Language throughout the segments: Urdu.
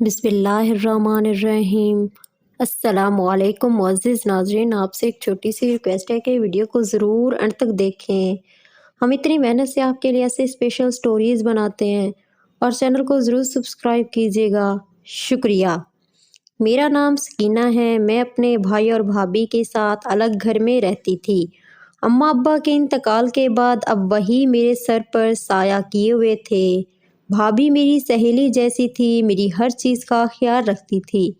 بسم اللہ الرحمن الرحیم۔ السلام علیکم معزز ناظرین، آپ سے ایک چھوٹی سی ریکویسٹ ہے کہ ویڈیو کو ضرور اینڈ تک دیکھیں۔ ہم اتنی محنت سے آپ کے لیے ایسے اسپیشل سٹوریز بناتے ہیں اور چینل کو ضرور سبسکرائب کیجیے گا، شکریہ۔ میرا نام سکینہ ہے، میں اپنے بھائی اور بھابھی کے ساتھ الگ گھر میں رہتی تھی۔ اماں ابا کے انتقال کے بعد اب وہی میرے سر پر سایہ کیے ہوئے تھے۔ بھابھی میری سہیلی جیسی تھی، میری ہر چیز کا خیال رکھتی تھی،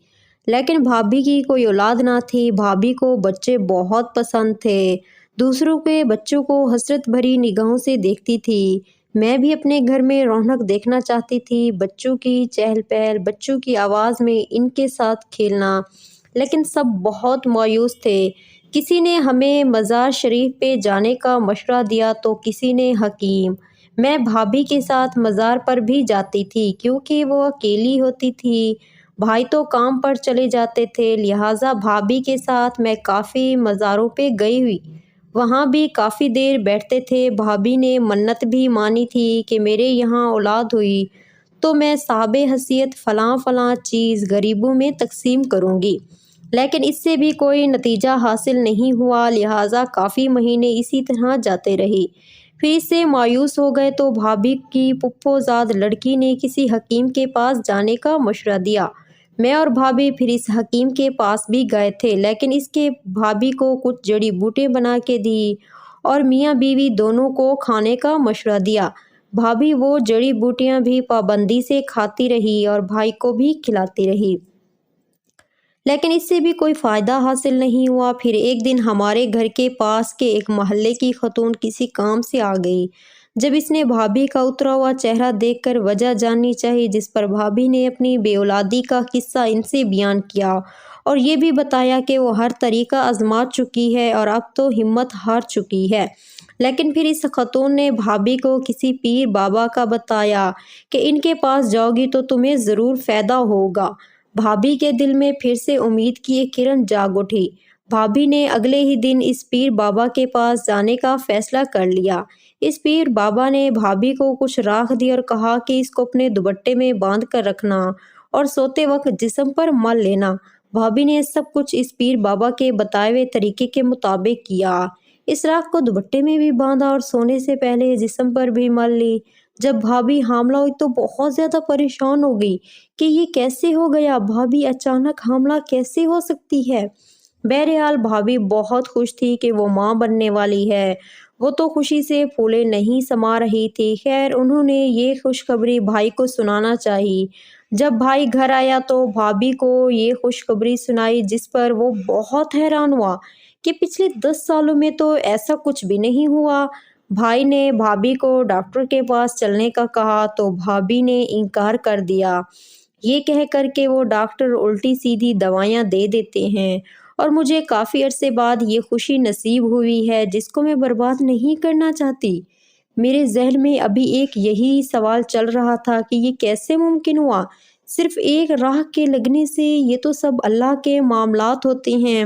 لیکن بھابھی کی کوئی اولاد نہ تھی۔ بھابھی کو بچے بہت پسند تھے، دوسروں کے بچوں کو حسرت بھری نگاہوں سے دیکھتی تھی۔ میں بھی اپنے گھر میں رونق دیکھنا چاہتی تھی، بچوں کی چہل پہل، بچوں کی آواز میں ان کے ساتھ کھیلنا، لیکن سب بہت مایوس تھے۔ کسی نے ہمیں مزار شریف پہ جانے کا مشورہ دیا تو کسی نے حکیم۔ میں بھابھی کے ساتھ مزار پر بھی جاتی تھی کیونکہ وہ اکیلی ہوتی تھی، بھائی تو کام پر چلے جاتے تھے، لہٰذا بھابھی کے ساتھ میں کافی مزاروں پہ گئی ہوئی، وہاں بھی کافی دیر بیٹھتے تھے۔ بھابھی نے منت بھی مانی تھی کہ میرے یہاں اولاد ہوئی تو میں صاحب حیثیت فلاں فلاں چیز غریبوں میں تقسیم کروں گی، لیکن اس سے بھی کوئی نتیجہ حاصل نہیں ہوا، لہٰذا کافی مہینے اسی طرح جاتے رہے۔ پھر اس سے مایوس ہو گئے تو بھابھی کی پھپھو زاد لڑکی نے کسی حکیم کے پاس جانے کا مشورہ دیا۔ میں اور بھابھی پھر اس حکیم کے پاس بھی گئے تھے، لیکن اس کے بھابھی کو کچھ جڑی بوٹیاں بنا کے دی اور میاں بیوی دونوں کو کھانے کا مشورہ دیا۔ بھابھی وہ جڑی بوٹیاں بھی پابندی سے کھاتی رہی اور بھائی کو بھی کھلاتی رہی، لیکن اس سے بھی کوئی فائدہ حاصل نہیں ہوا۔ پھر ایک دن ہمارے گھر کے پاس کے ایک محلے کی خاتون کسی کام سے آ گئی۔ جب اس نے بھابھی کا اترا ہوا چہرہ دیکھ کر وجہ جاننی چاہی، جس پر بھابھی نے اپنی بے اولادی کا قصہ ان سے بیان کیا اور یہ بھی بتایا کہ وہ ہر طریقہ آزما چکی ہے اور اب تو ہمت ہار چکی ہے۔ لیکن پھر اس خاتون نے بھابھی کو کسی پیر بابا کا بتایا کہ ان کے پاس جاؤ گی تو تمہیں ضرور فائدہ ہوگا۔ بھابھی کے دل میں پھر سے امید کی ایک کرن جاگ اٹھی۔ بھابھی نے اگلے ہی دن اس پیر بابا کے پاس جانے کا فیصلہ کر لیا۔ اس پیر بابا نے بھابھی کو کچھ راکھ دی اور کہا کہ اس کو اپنے دوپٹے میں باندھ کر رکھنا اور سوتے وقت جسم پر مل لینا۔ بھابھی نے سب کچھ اس پیر بابا کے بتائے ہوئے طریقے کے مطابق کیا۔ اس راکھ کو دوپٹے میں بھی باندھا اور سونے سے پہلے جسم پر بھی مل لی۔ جب بھابھی حاملہ ہوئی تو بہت زیادہ پریشان ہو گئی کہ یہ کیسے ہو گیا، بھابھی اچانک حاملہ کیسے ہو سکتی ہے۔ بہرحال بھابھی بہت خوش تھی کہ وہ ماں بننے والی ہے، وہ تو خوشی سے پھولے نہیں سما رہی تھی۔ خیر، انہوں نے یہ خوشخبری بھائی کو سنانا چاہی۔ جب بھائی گھر آیا تو بھابھی کو یہ خوشخبری سنائی، جس پر وہ بہت حیران ہوا کہ پچھلے 10 سالوں میں تو ایسا کچھ بھی نہیں ہوا۔ بھائی نے بھابھی کو ڈاکٹر کے پاس چلنے کا کہا تو بھابھی نے انکار کر دیا، یہ کہہ کر کہ وہ ڈاکٹر الٹی سیدھی دوائیاں دے دیتے ہیں اور مجھے کافی عرصے بعد یہ خوشی نصیب ہوئی ہے جس کو میں برباد نہیں کرنا چاہتی۔ میرے ذہن میں ابھی ایک یہی سوال چل رہا تھا کہ یہ کیسے ممکن ہوا، صرف ایک راہ کے لگنے سے؟ یہ تو سب اللہ کے معاملات ہوتے ہیں۔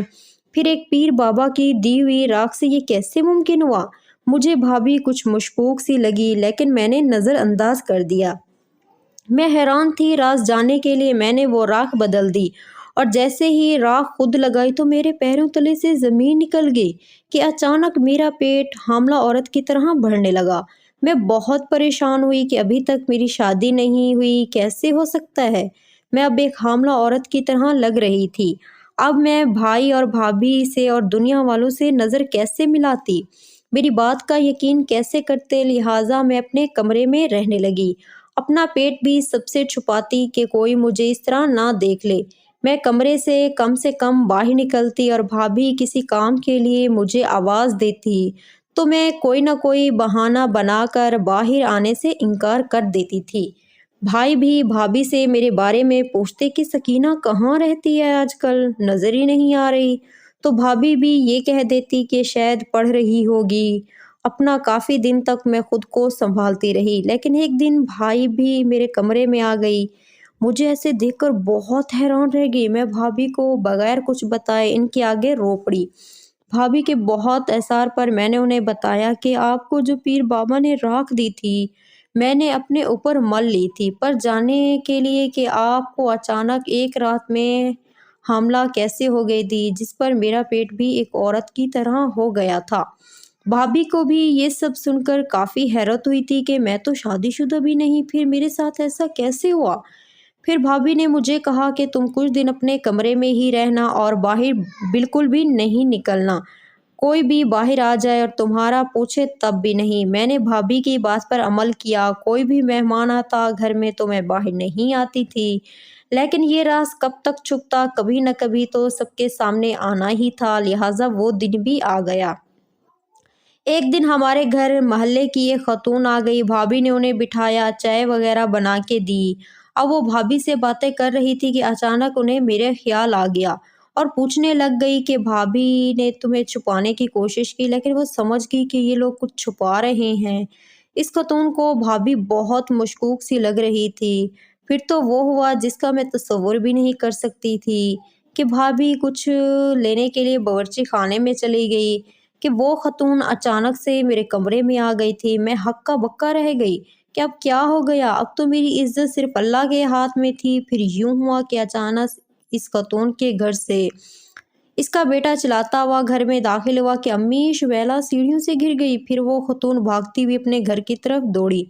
پھر ایک پیر بابا کی دی ہوئی راکھ سے یہ کیسے ممکن ہوا؟ مجھے بھابھی کچھ مشکوک سی لگی، لیکن میں نے نظر انداز کر دیا۔ میں حیران تھی، راز جاننے کے لیے میں نے وہ راکھ بدل دی اور جیسے ہی راکھ خود لگائی تو میرے پیروں تلے سے زمین نکل گئی کہ اچانک میرا پیٹ حاملہ عورت کی طرح بڑھنے لگا۔ میں بہت پریشان ہوئی کہ ابھی تک میری شادی نہیں ہوئی، کیسے ہو سکتا ہے؟ میں اب ایک حاملہ عورت کی طرح لگ رہی تھی۔ اب میں بھائی اور بھابھی سے اور دنیا والوں سے نظر کیسے ملاتی، میری بات کا یقین کیسے کرتے؟ لہٰذا میں اپنے کمرے میں رہنے لگی، اپنا پیٹ بھی سب سے چھپاتی کہ کوئی مجھے اس طرح نہ دیکھ لے۔ میں کمرے سے کم باہر نکلتی اور بھابھی کسی کام کے لیے مجھے آواز دیتی تو میں کوئی نہ کوئی بہانہ بنا کر باہر آنے سے انکار کر دیتی تھی۔ بھائی بھی بھابھی سے میرے بارے میں پوچھتے کہ سکینہ کہاں رہتی ہے آج کل، نظر ہی نہیں آ رہی، تو بھابھی بھی یہ کہہ دیتی کہ شاید پڑھ رہی ہوگی۔ اپنا کافی دن تک میں خود کو سنبھالتی رہی، لیکن ایک دن بھائی بھی میرے کمرے میں آ گئی۔ مجھے ایسے دیکھ کر بہت حیران رہ گئی۔ میں بھابھی کو بغیر کچھ بتائے ان کے آگے رو پڑی۔ بھابھی کے بہت اصرار پر میں نے انہیں بتایا کہ آپ کو جو پیر بابا نے راکھ دی تھی میں نے اپنے اوپر مل لی تھی، پر جاننے کے لیے کہ آپ کو اچانک ایک رات میں حاملہ کیسے ہو گئی تھی، جس پر میرا پیٹ بھی ایک عورت کی طرح ہو گیا تھا۔ بھابھی کو بھی یہ سب سن کر کافی حیرت ہوئی تھی کہ میں تو شادی شدہ بھی نہیں، پھر میرے ساتھ ایسا کیسے ہوا؟ پھر بھابھی نے مجھے کہا کہ تم کچھ دن اپنے کمرے میں ہی رہنا اور باہر بالکل بھی نہیں نکلنا، کوئی بھی باہر آ جائے اور تمہارا پوچھے تب بھی نہیں۔ میں نے بھابھی کی بات پر عمل کیا، کوئی بھی مہمان آتا گھر میں تو میں باہر نہیں آتی تھی، لیکن یہ راز کب تک چھپتا، کبھی نہ کبھی تو سب کے سامنے آنا ہی تھا، لہٰذا وہ دن بھی آ گیا۔ ایک دن ہمارے گھر محلے کی ایک خاتون آ گئی، بھابھی نے انہیں بٹھایا، چائے وغیرہ بنا کے دی۔ اب وہ بھابھی سے باتیں کر رہی تھی کہ اچانک انہیں میرے خیال آ گیا اور پوچھنے لگ گئی کہ بھابھی نے تمہیں چھپانے کی کوشش کی، لیکن وہ سمجھ گئی کہ یہ لوگ کچھ چھپا رہے ہیں۔ اس خاتون کو بھابھی بہت مشکوک سی لگ رہی تھی۔ پھر تو وہ ہوا جس کا میں تصور بھی نہیں کر سکتی تھی کہ بھابھی کچھ لینے کے لیے باورچی خانے میں چلی گئی کہ وہ خاتون اچانک سے میرے کمرے میں آ گئی تھی۔ میں ہکا بکا رہ گئی کہ اب کیا ہو گیا، اب تو میری عزت صرف اللہ کے ہاتھ میں تھی۔ پھر یوں ہوا کہ اچانک اس خاتون کے گھر سے اس کا بیٹا چلاتا ہوا گھر میں داخل ہوا کہ امی شبیلہ سیڑھیوں سے گر گئی۔ پھر وہ خاتون بھاگتی ہوئی اپنے گھر کی طرف دوڑی،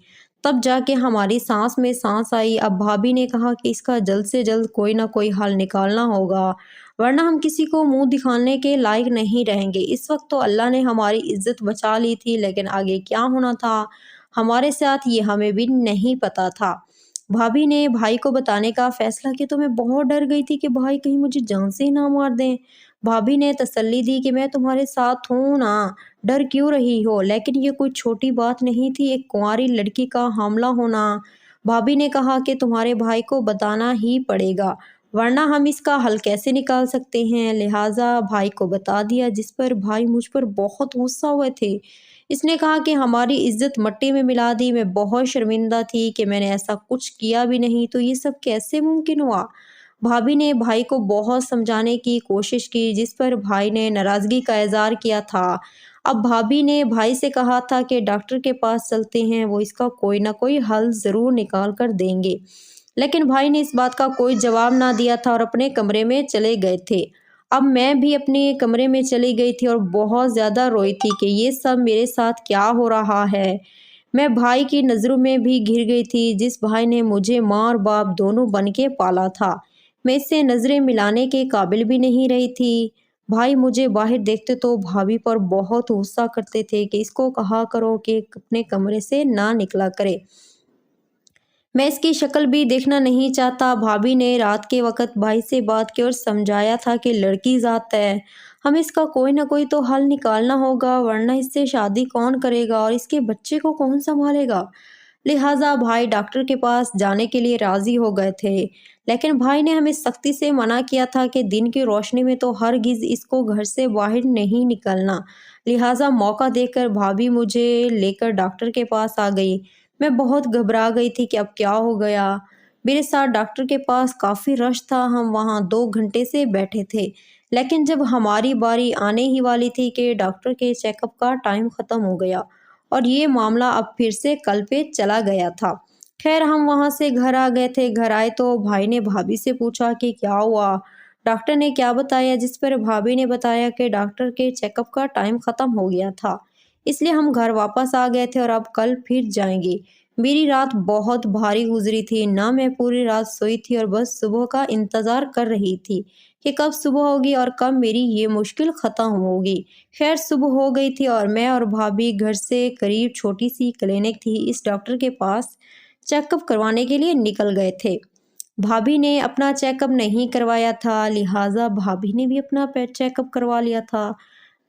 تب جا کے ہماری سانس میں سانس آئی۔ اب بھابھی نے کہا کہ اس کا جلد سے جلد کوئی نہ کوئی حل نکالنا ہوگا، ورنہ ہم کسی کو منہ دکھانے کے لائق نہیں رہیں گے۔ اس وقت تو اللہ نے ہماری عزت بچا لی تھی، لیکن آگے کیا ہونا تھا ہمارے ساتھ یہ ہمیں بھی نہیں پتا تھا۔ بھابھی نے بھائی کو بتانے کا فیصلہ کیا تو میں بہت ڈر گئی تھی کہ بھائی کہیں مجھے جان سے ہی نہ مار دیں۔ بھابھی نے تسلی دی کہ میں تمہارے ساتھ ہوں نا، ڈر کیوں رہی ہو، لیکن یہ کوئی چھوٹی بات نہیں تھی، ایک کنواری لڑکی کا حاملہ ہونا۔ بھابھی نے کہا کہ تمہارے بھائی کو بتانا ہی پڑے گا، ورنہ ہم اس کا حل کیسے نکال سکتے ہیں، لہٰذا بھائی کو بتا دیا، جس پر بھائی مجھ پر بہت غصہ ہوئے تھے۔ اس نے کہا کہ ہماری عزت مٹی میں ملا دی۔ میں بہت شرمندہ تھی کہ میں نے ایسا کچھ کیا بھی نہیں، تو یہ سب کیسے ممکن ہوا؟ بھابھی نے بھائی کو بہت سمجھانے کی کوشش کی، جس پر بھائی نے ناراضگی کا اظہار کیا تھا۔ اب بھابھی نے بھائی سے کہا تھا کہ ڈاکٹر کے پاس چلتے ہیں، وہ اس کا کوئی نہ کوئی حل ضرور نکال کر دیں گے، لیکن بھائی نے اس بات کا کوئی جواب نہ دیا تھا اور اپنے کمرے میں چلے گئے تھے۔ اب میں بھی اپنے کمرے میں چلی گئی تھی اور بہت زیادہ روئی تھی کہ یہ سب میرے ساتھ کیا ہو رہا ہے۔ میں بھائی کی نظروں میں بھی گر گئی تھی، جس بھائی نے مجھے ماں اور باپ دونوں بن کے پالا تھا، میں اس سے نظریں ملانے کے قابل بھی نہیں رہی تھی۔ بھائی مجھے باہر دیکھتے تو بھابھی پر بہت غصہ کرتے تھے کہ اس کو کہا کرو کہ اپنے کمرے سے نہ نکلا کرے، میں اس کی شکل بھی دیکھنا نہیں چاہتا۔ بھابھی نے رات کے وقت بھائی سے بات کی اور سمجھایا تھا کہ لڑکی ذات ہے، ہمیں اس کا کوئی نہ کوئی تو حل نکالنا ہوگا، ورنہ اس سے شادی کون کرے گا اور اس کے بچے کو کون سنبھالے گا۔ لہٰذا بھائی ڈاکٹر کے پاس جانے کے لیے راضی ہو گئے تھے، لیکن بھائی نے ہمیں سختی سے منع کیا تھا کہ دن کی روشنی میں تو ہرگز اس کو گھر سے باہر نہیں نکلنا۔ لہٰذا موقع دیکھ کر بھابھی مجھے لے کر ڈاکٹر کے پاس آ گئی۔ میں بہت گھبرا گئی تھی کہ اب کیا ہو گیا۔ میرے ساتھ ڈاکٹر کے پاس کافی رش تھا، ہم وہاں 2 گھنٹے سے بیٹھے تھے، لیکن جب ہماری باری آنے ہی والی تھی کہ ڈاکٹر کے چیک اپ کا ٹائم ختم ہو گیا اور یہ معاملہ اب پھر سے کل پہ چلا گیا تھا۔ خیر ہم وہاں سے گھر آ گئے تھے۔ گھر آئے تو بھائی نے بھابھی سے پوچھا کہ کیا ہوا، ڈاکٹر نے کیا بتایا، جس پر بھابھی نے بتایا کہ ڈاکٹر کے چیک اپ کا ٹائم ختم ہو گیا تھا، اس لیے ہم گھر واپس آ گئے تھے اور اب کل پھر جائیں گے۔ میری رات بہت بھاری گزری تھی، نہ میں پوری رات سوئی تھی اور بس صبح کا انتظار کر رہی تھی کہ کب صبح ہوگی اور کب میری یہ مشکل ختم ہوگی۔ خیر صبح ہو گئی تھی اور میں اور بھابھی گھر سے قریب چھوٹی سی کلینک تھی، اس ڈاکٹر کے پاس چیک اپ کروانے کے لیے نکل گئے تھے۔ بھابھی نے اپنا چیک اپ نہیں کروایا تھا، لہٰذا بھابھی نے بھی اپنا چیک اپ کروا لیا تھا،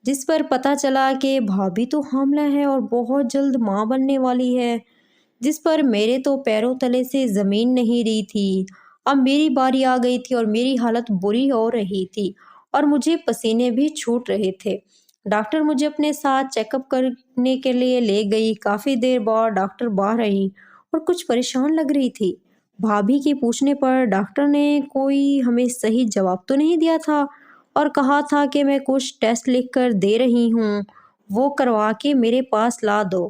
جس پر پتہ چلا کہ بھابھی تو حاملہ ہے اور بہت جلد ماں بننے والی ہے، جس پر میرے تو پیروں تلے سے زمین نہیں رہی تھی۔ اب میری باری آ گئی تھی اور میری حالت بری ہو رہی تھی اور مجھے پسینے بھی چھوٹ رہے تھے۔ ڈاکٹر مجھے اپنے ساتھ چیک اپ کرنے کے لیے لے گئی۔ کافی دیر بعد ڈاکٹر باہر رہی اور کچھ پریشان لگ رہی تھی۔ بھابھی کے پوچھنے پر ڈاکٹر نے کوئی ہمیں صحیح جواب تو نہیں دیا تھا اور کہا تھا کہ میں کچھ ٹیسٹ لکھ کر دے رہی ہوں، وہ کروا کے میرے پاس لا دو۔